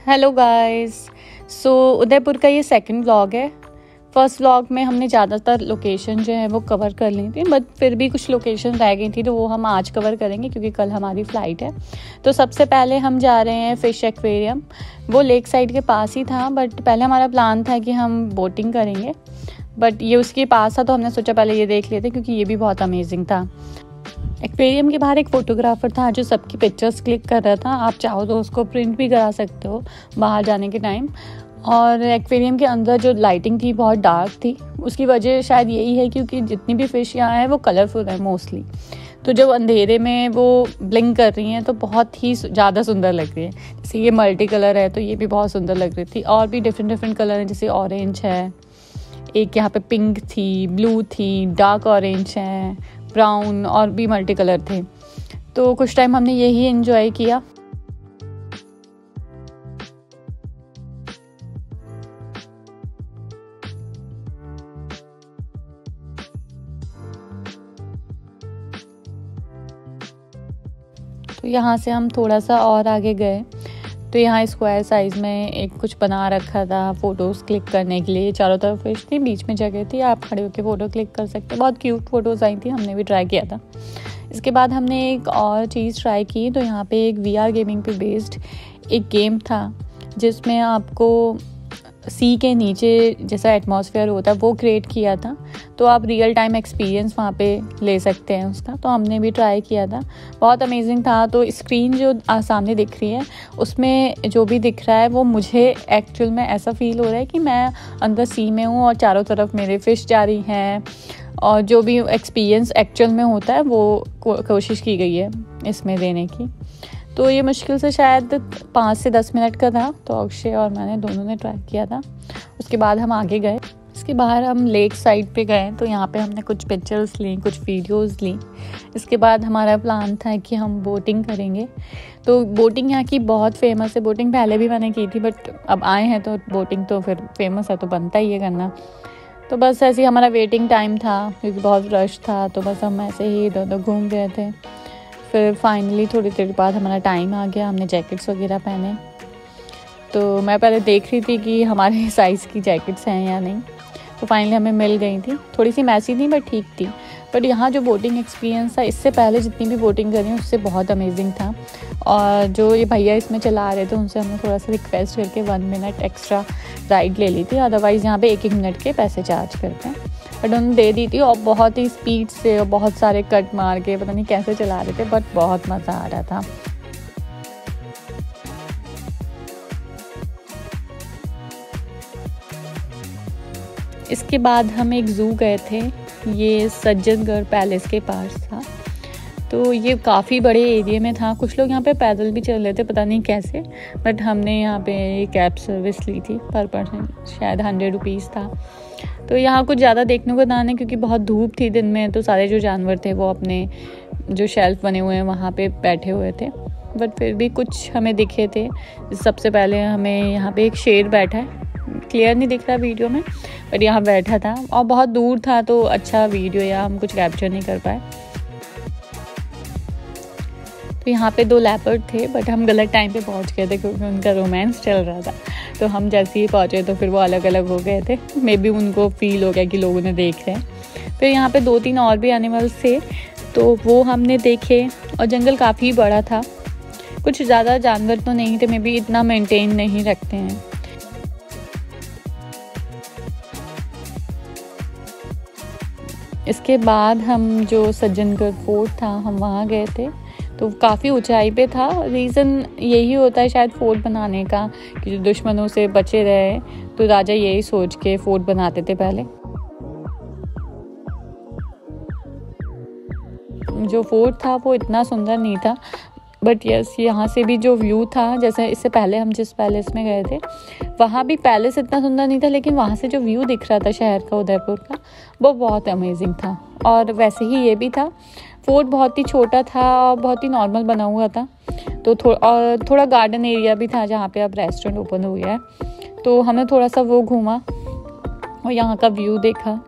Hello guys. Udaipur का ये second vlog है। फर्स्ट व्लॉग में हमने ज़्यादातर लोकेशन जो है वो कवर कर ली थी, बट फिर भी कुछ लोकेशन रह गई थी तो वो हम आज कवर करेंगे क्योंकि कल हमारी फ़्लाइट है। तो सबसे पहले हम जा रहे हैं फ़िश एक्वेरियम। वो लेक साइड के पास ही था, बट पहले हमारा प्लान था कि हम बोटिंग करेंगे, बट ये उसके पास था तो हमने सोचा पहले ये देख लेते क्योंकि ये भी बहुत अमेजिंग था। एक्वेरियम के बाहर एक फ़ोटोग्राफ़र था जो सबकी पिक्चर्स क्लिक कर रहा था। आप चाहो तो उसको प्रिंट भी करा सकते हो बाहर जाने के टाइम। और एक्वेरियम के अंदर जो लाइटिंग थी बहुत डार्क थी, उसकी वजह शायद यही है क्योंकि जितनी भी फ़िश यहाँ है वो कलरफुल है मोस्टली। तो जब अंधेरे में वो ब्लिंक कर रही हैं तो बहुत ही ज़्यादा सुंदर लग रही है। जैसे ये मल्टी कलर है तो ये भी बहुत सुंदर लग रही थी। और भी डिफरेंट कलर हैं, जैसे ऑरेंज है, एक यहाँ पे पिंक थी, ब्लू थी, डार्क ऑरेंज है, ब्राउन, और भी मल्टी कलर थे। तो कुछ टाइम हमने यही एंजॉय किया। तो यहाँ से हम थोड़ा सा और आगे गए तो यहाँ स्क्वायर साइज़ में एक कुछ बना रखा था फ़ोटोज़ क्लिक करने के लिए। चारों तरफ फिश थी, बीच में जगह थी, आप खड़े होकर फ़ोटो क्लिक कर सकते। बहुत क्यूट फ़ोटोज़ आई थी, हमने भी ट्राई किया था। इसके बाद हमने एक और चीज़ ट्राई की। तो यहाँ पे एक VR गेमिंग पे बेस्ड एक गेम था जिसमें आपको सी के नीचे जैसा एटमॉस्फेयर होता है वो क्रिएट किया था, तो आप रियल टाइम एक्सपीरियंस वहाँ पे ले सकते हैं उसका। तो हमने भी ट्राई किया था, बहुत अमेजिंग था। तो स्क्रीन जो सामने दिख रही है उसमें जो भी दिख रहा है वो मुझे एक्चुअल में ऐसा फील हो रहा है कि मैं अंदर सी में हूँ और चारों तरफ मेरे फ़िश जा रही हैं, और जो भी एक्सपीरियंस एक्चुअल में होता है वो कोशिश की गई है इसमें देने की। तो ये मुश्किल से शायद 5 से 10 मिनट का था, तो अक्षय और मैंने दोनों ने ट्राई किया था। उसके बाद हम आगे गए। इसके बाहर हम लेक साइड पे गए तो यहाँ पे हमने कुछ पिक्चर्स ली, कुछ वीडियोस ली। इसके बाद हमारा प्लान था कि हम बोटिंग करेंगे। तो बोटिंग यहाँ की बहुत फेमस है। बोटिंग पहले भी मैंने की थी, बट अब आए हैं तो बोटिंग तो फिर फेमस है तो बनता ही है करना। तो बस ऐसे ही हमारा वेटिंग टाइम था क्योंकि बहुत रश था, तो बस हम ऐसे ही इधर उधर घूम रहे थे। फिर फाइनली थोड़ी देर बाद हमारा टाइम आ गया, हमने जैकेट्स वगैरह पहने। तो मैं पहले देख रही थी कि हमारे साइज़ की जैकेट्स हैं या नहीं, तो फाइनली हमें मिल गई थी। थोड़ी सी मैसी थी बट ठीक थी। बट यहाँ जो बोटिंग एक्सपीरियंस था, इससे पहले जितनी भी बोटिंग करी उससे बहुत अमेजिंग था। और जो ये भैया इसमें चला रहे थे उनसे हमने थोड़ा सा रिक्वेस्ट करके 1 मिनट एक्स्ट्रा राइड ले ली थी। अदरवाइज़ यहाँ पे 1-1 मिनट के पैसे चार्ज करते हैं, बट उन्होंने दे दी थी। और बहुत ही स्पीड से और बहुत सारे कट मार के पता नहीं कैसे चला रहे थे, बट बहुत मज़ा आ रहा था। इसके बाद हम एक ज़ू गए थे, ये सज्जनगढ़ पैलेस के पास था। तो ये काफ़ी बड़े एरिया में था। कुछ लोग यहाँ पे पैदल भी चल रहे थे, पता नहीं कैसे, बट हमने यहाँ पे कैब सर्विस ली थी। पर पर्सन शायद 100 रुपीज़ था। तो यहाँ कुछ ज़्यादा देखने को ना नहीं क्योंकि बहुत धूप थी दिन में, तो सारे जो जानवर थे वो अपने जो शेल्फ बने हुए हैं वहाँ पे बैठे हुए थे। बट फिर भी कुछ हमें दिखे थे। सबसे पहले हमें यहाँ पे एक शेर बैठा है, क्लियर नहीं दिख रहा वीडियो में, बट यहाँ बैठा था और बहुत दूर था तो अच्छा वीडियो या हम कुछ कैप्चर नहीं कर पाए। तो यहाँ पे 2 लेपर्ड थे, बट हम गलत टाइम पे पहुँच गए थे क्योंकि उनका रोमांस चल रहा था। तो हम जैसे ही पहुँचे तो फिर वो अलग अलग हो गए थे। मे बी उनको फील हो गया कि लोग उन्हें देख रहे हैं। फिर यहाँ पे 2-3 और भी एनिमल्स थे तो वो हमने देखे। और जंगल काफ़ी बड़ा था, कुछ ज़्यादा जानवर तो नहीं थे, मे बी इतना मेंटेन नहीं रखते हैं। इसके बाद हम जो सज्जनगढ़ फोर्ट था हम वहाँ गए थे। तो काफ़ी ऊंचाई पे था। रीज़न यही होता है शायद फोर्ट बनाने का कि जो दुश्मनों से बचे रहे, तो राजा यही सोच के फोर्ट बनाते थे पहले। जो फोर्ट था वो इतना सुंदर नहीं था, बट यस यहाँ से भी जो व्यू था, जैसे इससे पहले हम जिस पैलेस में गए थे वहाँ भी पैलेस इतना सुंदर नहीं था, लेकिन वहाँ से जो व्यू दिख रहा था शहर का, उदयपुर का, वो बहुत अमेजिंग था। और वैसे ही ये भी था। फोर्ट बहुत ही छोटा था और बहुत ही नॉर्मल बना हुआ था। तो थोड़ा गार्डन एरिया भी था जहाँ पे अब रेस्टोरेंट ओपन हो गया है। तो हमने थोड़ा सा वो घूमा और यहाँ का व्यू देखा।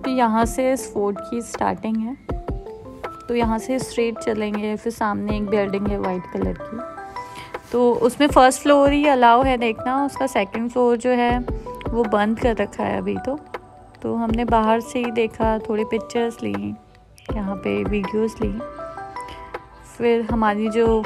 तो यहाँ से इस फोर्ट की स्टार्टिंग है। तो यहाँ से स्ट्रेट चलेंगे, फिर सामने एक बिल्डिंग है वाइट कलर की, तो उसमें फर्स्ट फ्लोर ही अलाउ है देखना, उसका सेकंड फ्लोर जो है वो बंद कर रखा है अभी। तो हमने बाहर से ही देखा, थोड़ी पिक्चर्स ली, यहाँ पे वीडियोस ली। फिर हमारी जो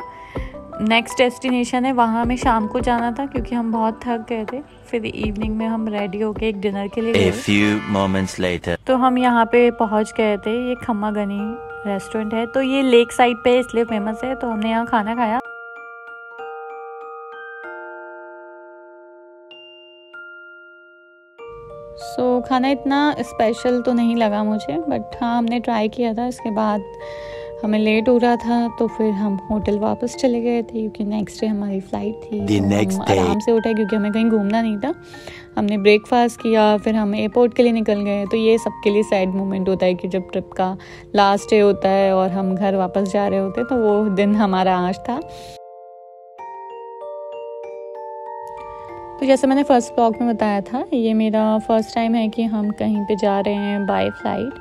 नेक्स्ट डेस्टिनेशन है वहाँ हमें शाम को जाना था क्योंकि हम बहुत थक गए थे। फिर इवनिंग में हम रेडी होके एक डिनर के लिए गए। तो हम यहाँ पे पहुँच गए थे। ये खम्मा गनी रेस्टोरेंट है, तो ये लेक साइड पे इसलिए फेमस है, तो हमने यहाँ खाना खाया। खाना इतना स्पेशल तो नहीं लगा मुझे, बट हाँ हमने ट्राई किया था। इसके बाद हमें लेट हो रहा था तो फिर हम होटल वापस चले गए थे क्योंकि नेक्स्ट डे हमारी फ़्लाइट थी। तो हम आराम से उठे क्योंकि हमें कहीं घूमना नहीं था। हमने ब्रेकफास्ट किया, फिर हम एयरपोर्ट के लिए निकल गए। तो ये सबके लिए सैड मोमेंट होता है कि जब ट्रिप का लास्ट डे होता है और हम घर वापस जा रहे होते, तो वो दिन हमारा आज था। तो जैसे मैंने फर्स्ट ब्लॉग में बताया था, ये मेरा फर्स्ट टाइम है कि हम कहीं पे जा रहे हैं बाय फ्लाइट।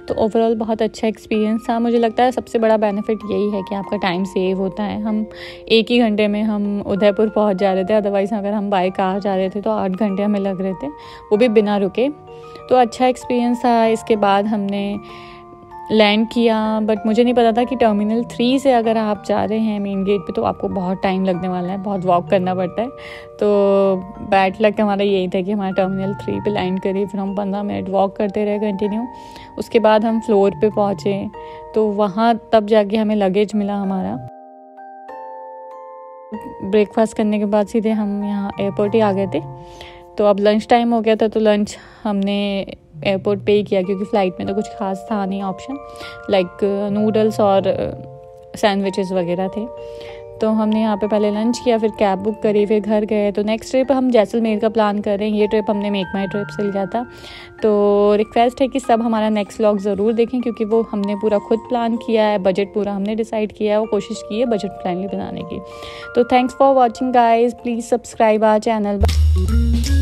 तो ओवरऑल बहुत अच्छा एक्सपीरियंस था। मुझे लगता है सबसे बड़ा बेनिफिट यही है कि आपका टाइम सेव होता है। हम 1 ही घंटे में हम उदयपुर पहुंच जा रहे थे, अदरवाइज़ अगर हम बाय कार जा रहे थे तो 8 घंटे हमें लग रहे थे, वो भी बिना रुके। तो अच्छा एक्सपीरियंस था। इसके बाद हमने लैंड किया, बट मुझे नहीं पता था कि टर्मिनल 3 से अगर आप जा रहे हैं मेन गेट पे तो आपको बहुत टाइम लगने वाला है, बहुत वॉक करना पड़ता है। तो बैड लक हमारा यही था कि हमारा टर्मिनल 3 पे लैंड करी। फिर हम 15 मिनट वॉक करते रहे कंटिन्यू। उसके बाद हम फ्लोर पे पहुँचे, तो वहाँ तब जाके हमें लगेज मिला हमारा। ब्रेकफास्ट करने के बाद सीधे हम यहाँ एयरपोर्ट ही आ गए थे। तो अब लंच टाइम हो गया था, तो लंच हमने एयरपोर्ट पे ही किया क्योंकि फ़्लाइट में तो कुछ खास था नहीं ऑप्शन, लाइक नूडल्स और सैंडविचेस वगैरह थे। तो हमने यहाँ पे पहले लंच किया, फिर कैब बुक करी, फिर घर गए। तो नेक्स्ट ट्रिप हम जैसलमेर का प्लान कर रहे हैं। ये ट्रिप हमने मेक माई ट्रिप से लिया था। तो रिक्वेस्ट है कि सब हमारा नेक्स्ट व्लॉग ज़रूर देखें क्योंकि वो हमने पूरा खुद प्लान किया है, बजट पूरा हमने डिसाइड किया है, वो कोशिश की है बजट फ्रेंडली बनाने की। तो thanks for watching guys, please subscribe our channel.